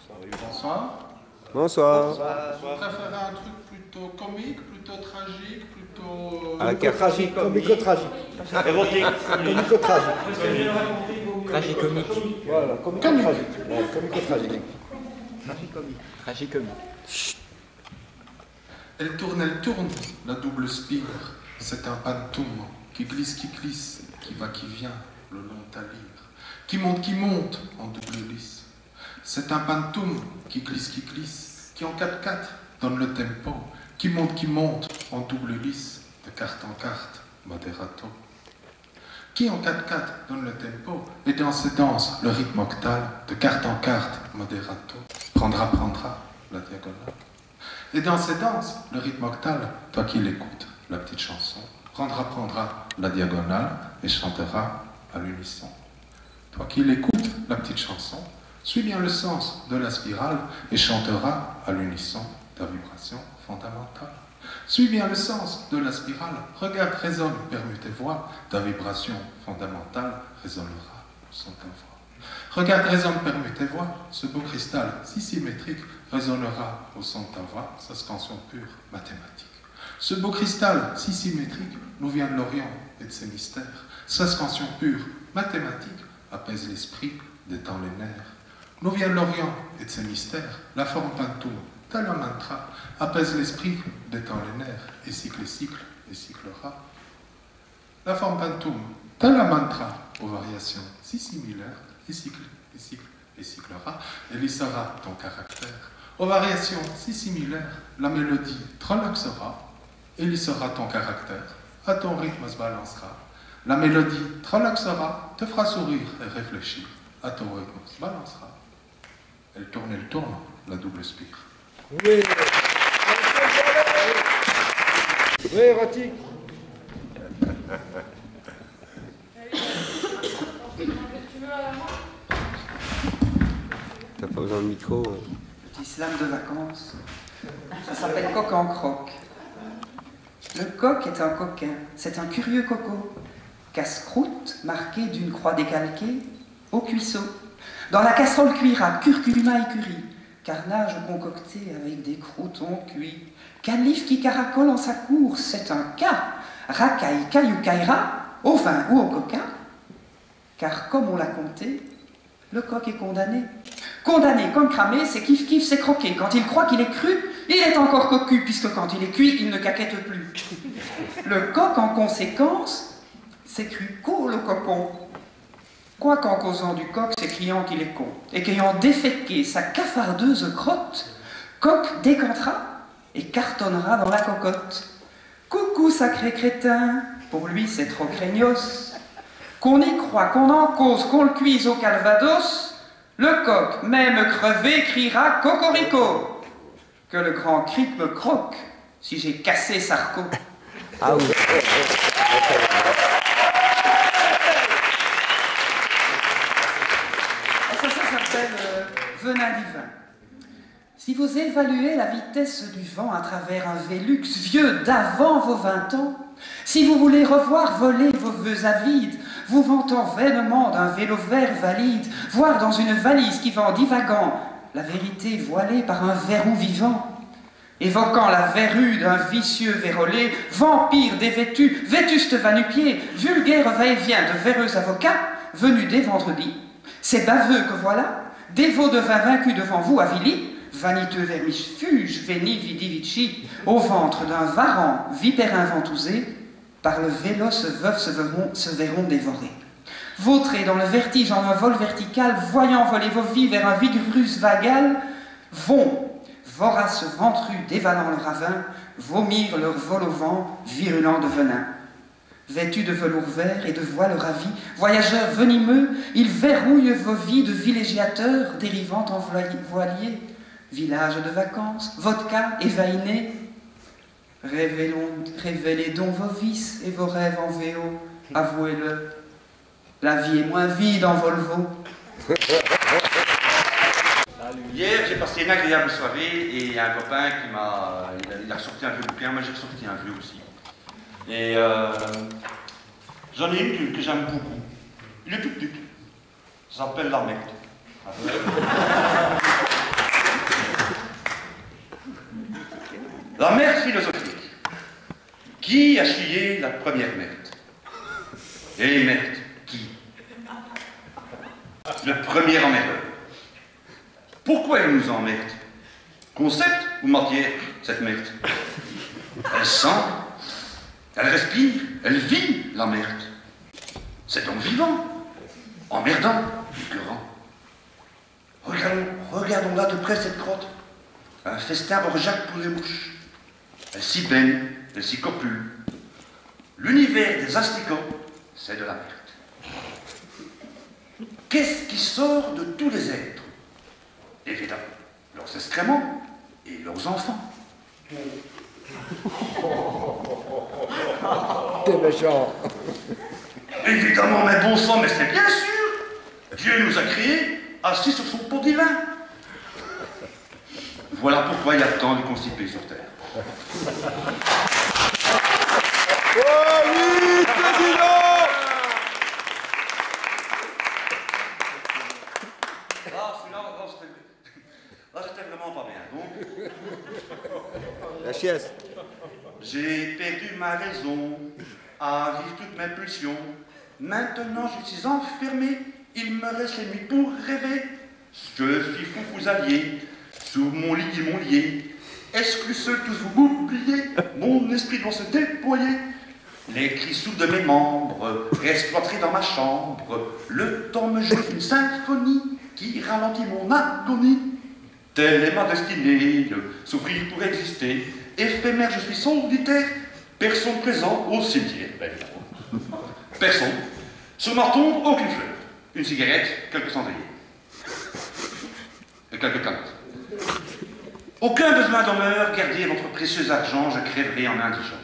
Bonsoir. Bonsoir. Vous préférez un truc plutôt comique, plutôt tragique, plutôt... Comico-tragique, comico-tragique. Érotique. Comico-tragique. Tragicomique. Voilà, comico-tragique. Ouais, comico-tragique. Tragicomique. Elle tourne, la double spire. C'est un pantoum qui glisse, qui va, qui vient, le long ta lyre. Qui monte, en double lisse. C'est un pantoum qui glisse, qui en 4-4 donne le tempo. Qui monte, en double lisse, de carte en carte, moderato. Qui en 4-4 donne le tempo, et dans ses danses, le rythme octal, de carte en carte, moderato. Prendra, la diagonale. Et dans ces danses, le rythme octal, toi qui l'écoutes, la petite chanson, prendra la diagonale et chantera à l'unisson. Toi qui l'écoutes, la petite chanson, suis bien le sens de la spirale et chantera à l'unisson ta vibration fondamentale. Suis bien le sens de la spirale, regarde, résonne, permue tes voix, ta vibration fondamentale résonnera sans ta voix. Regarde, résonne, permue tes voix, ce beau cristal si symétrique résonnera au son de ta voix, sa scansion pure, mathématique. Ce beau cristal si symétrique nous vient de l'Orient et de ses mystères. Sa scansion pure, mathématique, apaise l'esprit, détend les nerfs. Nous vient de l'Orient et de ses mystères. La forme pantoum, tala mantra, apaise l'esprit, détend les nerfs, et cyclera. La forme pantoum, tala mantra, aux variations si similaires, et cyclera, et lissera ton caractère. Aux variations si similaires, la mélodie trolaxera, et lissera ton caractère, à ton rythme se balancera. La mélodie trolaxera, te fera sourire et réfléchir, à ton rythme se balancera. Elle tourne, la double spire. Oui. Oui, érotique. T'as pas besoin de micro. Petit slam de vacances. Ça s'appelle coq en croque. Le coq est un coquin, c'est un curieux coco. Casse-croûte marqué d'une croix décalquée au cuisseau. Dans la casserole cuira curcuma et curry, carnage concocté avec des croûtons cuits. Calife qui caracole en sa cour, c'est un cas. Racaille, caillou, caïra, au vin ou au coca. Car comme on l'a compté, le coq est condamné. Condamné comme cramé, c'est kiff-kiff, c'est croqué. Quand il croit qu'il est cru, il est encore cocu, puisque quand il est cuit, il ne caquette plus. Le coq, en conséquence, c'est cru court le cocon. Quoiqu'en causant du coq, s'écriant qu'il est con, et qu'ayant déféqué sa cafardeuse crotte, coq décantera et cartonnera dans la cocotte. Coucou sacré crétin, pour lui c'est trop craignos. Qu'on y croit, qu'on en cause, qu'on le cuise au calvados, le coq, même crevé, criera cocorico. Que le grand cric me croque, si j'ai cassé Sarko. Ah oui. Ça s'appelle venin divin. Si vous évaluez la vitesse du vent à travers un Vélux vieux d'avant vos 20 ans, si vous voulez revoir voler vos vœux avides, vous vantant vainement d'un vélo vert valide, voir dans une valise qui vend divagant la vérité voilée par un verrou vivant, évoquant la verrue d'un vicieux vérolé, vampire dévêtu, vétuste va-nu-pied, vulgaire va-et-vient de véreux avocats, venus dès vendredi. C'est baveux que voilà, dévot de vin vaincu devant vous à Villy, vaniteux vermifuge, veni vidi vici, au ventre d'un varan, vipérin ventousé, par le véloce veuf se verront dévorés. Vautrés dans le vertige en un vol vertical, voyant voler vos vies vers un vigorus vagal, vont, voraces ventrus dévalant le ravin, vomir leur vol au vent, virulent de venin. Vêtus de velours vert et de voiles ravis, voyageurs venimeux, ils verrouillent vos vies de villégiateurs dérivant en voiliers. Village de vacances, vodka et vainé. Révélez donc vos vices et vos rêves en VO, avouez-le. La vie est moins vide en Volvo. Hier, j'ai passé une agréable soirée et il y a un copain qui m'a... Il a ressorti un vieux bouquin, moi j'ai ressorti un vieux aussi. Et j'en ai une que j'aime beaucoup. Il est tout petit. Ça s'appelle La Mecte. Qui a chié la première merde? Et merde, qui? Le premier emmerdeur. Pourquoi il nous emmerde? Concept ou matière, cette merde? Elle sent, elle respire, elle vit la merde. C'est donc vivant, emmerdant, écœurant. Regardons-la de près cette crotte. Un festin Borjac pour les mouches. Elle s'y baigne, elle s'y copule. L'univers des asticots, c'est de la merde. Qu'est-ce qui sort de tous les êtres? Évidemment, leurs excréments et leurs enfants. T'es méchant. Évidemment, mais bon sang, mais c'est bien sûr. Dieu nous a créés assis sur son pot divin. Voilà pourquoi il y a tant de constipés sur Terre. Oh oui, président! Là, j'étais vraiment pas bien. Donc, La chiasse. j'ai perdu ma raison à vivre toutes mes pulsions. Maintenant, je suis enfermé. Il me reste les nuits pour rêver. Je suis fou, vous alliez. Sous mon lit, ils m'ont lié. Exclu seul, tous vous m'oubliez. Mon esprit doit se déployer. Les cris sourds de mes membres restent cloîtrés dans ma chambre. Le temps me joue une symphonie qui ralentit mon agonie. Telle est ma destinée, souffrir pour exister. Éphémère, je suis solitaire. Personne présent au cimetière, ben évidemment. Personne. Sur ma tombe, aucune fleur. Une cigarette, quelques cendriers. Et quelques canettes. Aucun besoin d'honneur, gardez votre précieux argent, je crèverai en indigent.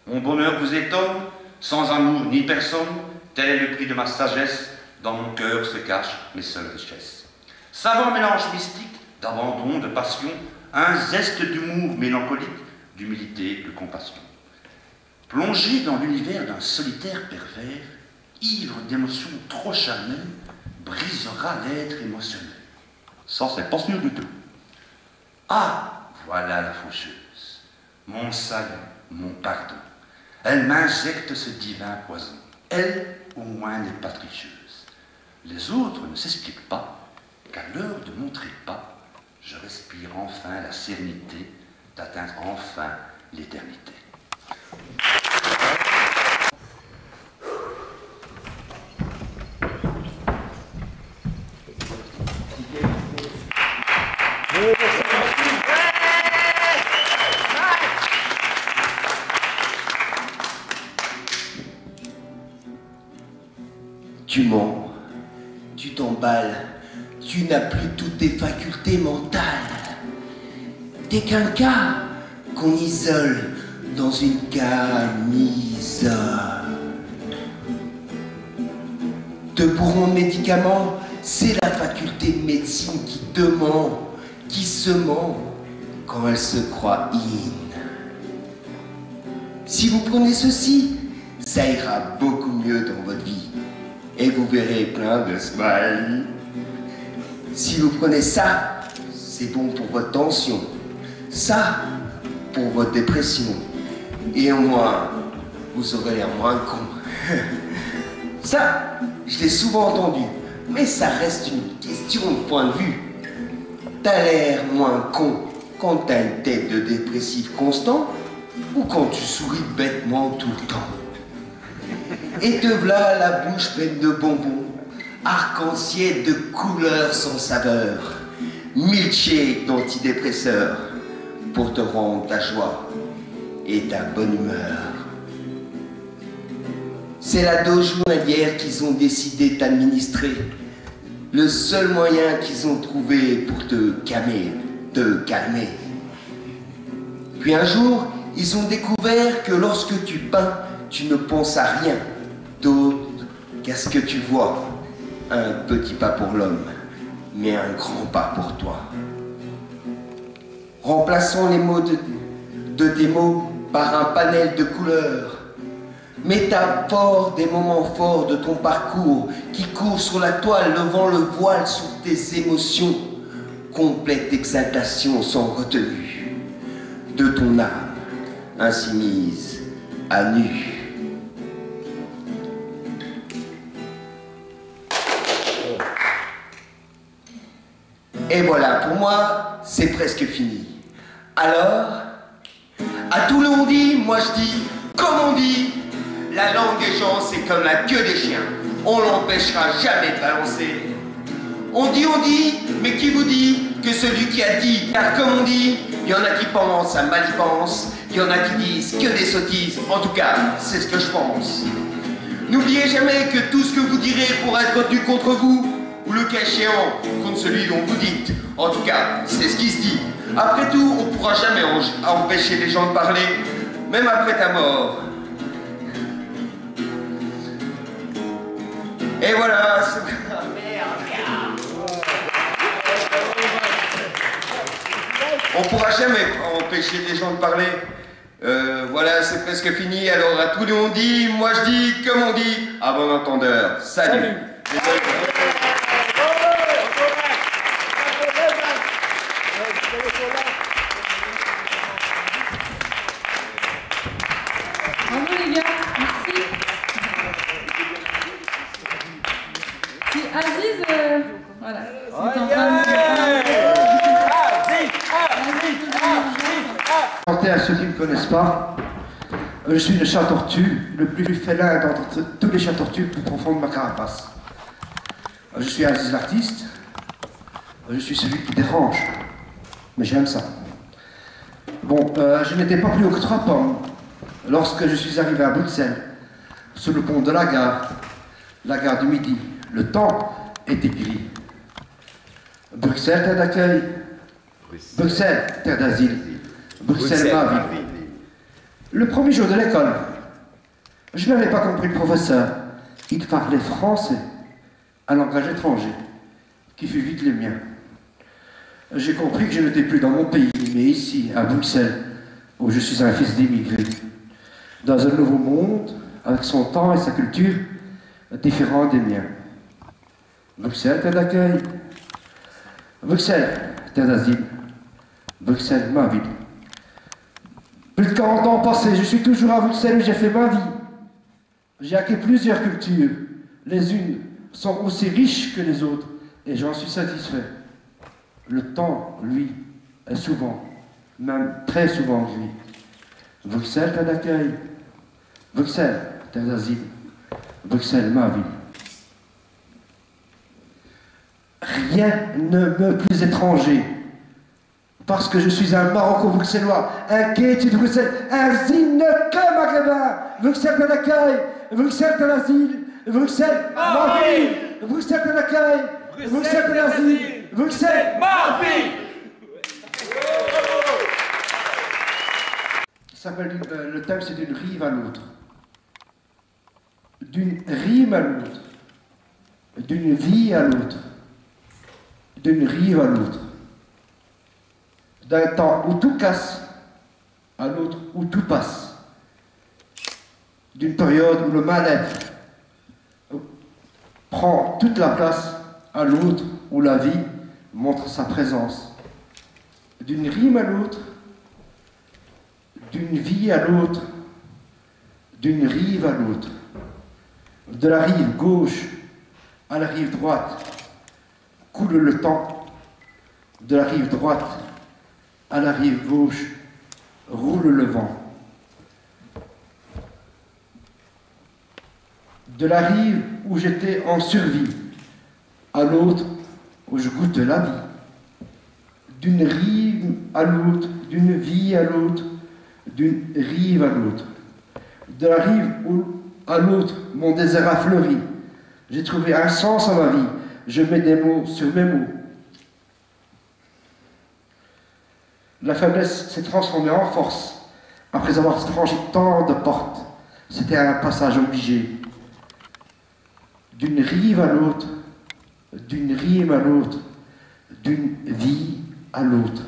Mon bonheur vous étonne, sans amour ni personne, tel est le prix de ma sagesse, dans mon cœur se cachent mes seules richesses. Savant mélange mystique, d'abandon, de passion, un zeste d'humour mélancolique, d'humilité, de compassion. Plongé dans l'univers d'un solitaire pervers, ivre d'émotions trop charnelles, brisera l'être émotionnel. Ça, c'est pas sûr du tout. Ah, voilà la faucheuse, mon salut, mon pardon. Elle m'injecte ce divin poison. Elle, au moins, n'est pas tricheuse. Les autres ne s'expliquent pas qu'à l'heure de mon trépas, je respire enfin la sérénité d'atteindre enfin l'éternité. Tu mens, tu t'emballes, tu n'as plus toutes tes facultés mentales. T'es qu'un cas qu'on isole dans une camisole. Te pourront médicaments, c'est la faculté de médecine qui te ment, qui se ment quand elle se croit in. Si vous prenez ceci, ça ira beaucoup mieux dans votre vie. Et vous verrez plein de smileys. Si vous prenez ça, c'est bon pour votre tension. Ça, pour votre dépression. Et au moins, vous aurez l'air moins con. Ça, je l'ai souvent entendu. Mais ça reste une question de point de vue. T'as l'air moins con quand t'as une tête de dépressif constant ou quand tu souris bêtement tout le temps. Et te v'là la bouche pleine de bonbons, arc-en-ciel de couleurs sans saveur, milkshake d'antidépresseurs pour te rendre ta joie et ta bonne humeur. C'est la dose journalière qu'ils ont décidé d'administrer, le seul moyen qu'ils ont trouvé pour te calmer, Puis un jour, ils ont découvert que lorsque tu peins, tu ne penses à rien d'autre qu'à ce que tu vois. Un petit pas pour l'homme, mais un grand pas pour toi. Remplaçons les mots de tes mots par un panel de couleurs. Métaphore des moments forts de ton parcours qui court sur la toile, levant le voile sur tes émotions. Complète exaltation sans retenue de ton âme, ainsi mise à nu. Et voilà, pour moi, c'est presque fini. Alors, à tout le monde dit, moi je dis, comme on dit, la langue des gens c'est comme la queue des chiens. On l'empêchera jamais de balancer. On dit, mais qui vous dit que celui qui a dit? Car comme on dit, il y en a qui pensent à mal y pensent, il y en a qui disent que des sottises. En tout cas, c'est ce que je pense. N'oubliez jamais que tout ce que vous direz pourra être retenu contre vous, ou le cas échéant, contre celui dont vous dites. En tout cas, c'est ce qui se dit. Après tout, on ne pourra jamais empêcher les gens de parler, même après ta mort. Et voilà, on ne pourra jamais empêcher les gens de parler. Voilà, c'est presque fini. Alors à tous les on dit, moi je dis, comme on dit, à bon entendeur. Salut. Bravo les gars, merci. Puis Aziz, voilà. C'est en train À ceux qui ne me connaissent pas, je suis le chat tortue, le plus félin d'entre tous les chats tortues plus profond de ma carapace. Je suis Aziz l'artiste, je suis celui qui dérange, mais j'aime ça. Bon, je n'étais pas plus haut que 3 pommes lorsque je suis arrivé à Bruxelles, sur le pont de la gare du Midi. Le temps était gris. Bruxelles, terre d'accueil. Bruxelles, terre d'asile. Bruxelles, ma ville. Le premier jour de l'école, je n'avais pas compris le professeur. Il parlait français, un langage étranger, qui fut vite le mien. J'ai compris que je n'étais plus dans mon pays, mais ici, à Bruxelles, où je suis un fils d'immigré. Dans un nouveau monde, avec son temps et sa culture, différents des miens. Bruxelles, terre d'accueil. Bruxelles, terre d'asile. Bruxelles, ma ville. Plus de 40 ans passés, je suis toujours à Bruxelles où j'ai fait ma vie. J'ai acquis plusieurs cultures. Les unes sont aussi riches que les autres, et j'en suis satisfait. Le temps, lui, est souvent, même très souvent gris. Bruxelles, terre d'accueil. Bruxelles, terre d'asile. Bruxelles, ma ville. Rien ne me plus étranger. Parce que je suis un Maroco-bruxellois, un Kéti de Bruxelles, un Zineke maghrébin. Bruxelles, terre d'accueil. Bruxelles, terre d'asile. Bruxelles, ma ville. Bruxelles, terre d'accueil. Bruxelles, terre d'asile. Bruxelles, ma ville. Le thème, c'est d'une rive à l'autre. D'une rime à l'autre. D'une vie à l'autre. D'une rive à l'autre. D'un temps où tout casse à l'autre où tout passe. D'une période où le mal-être prend toute la place à l'autre où la vie montre sa présence. D'une rime à l'autre, d'une vie à l'autre, d'une rive à l'autre. De la rive gauche à la rive droite coule le temps. De la rive droite à la rive gauche roule le vent. De la rive où j'étais en survie à l'autre où je goûte la vie. D'une rive à l'autre, d'une vie à l'autre, d'une rive à l'autre. De la rive à l'autre, mon désert a fleuri. J'ai trouvé un sens à ma vie. Je mets des mots sur mes mots. La faiblesse s'est transformée en force. Après avoir franchi tant de portes, c'était un passage obligé. D'une rive à l'autre, d'une rime à l'autre, d'une vie à l'autre.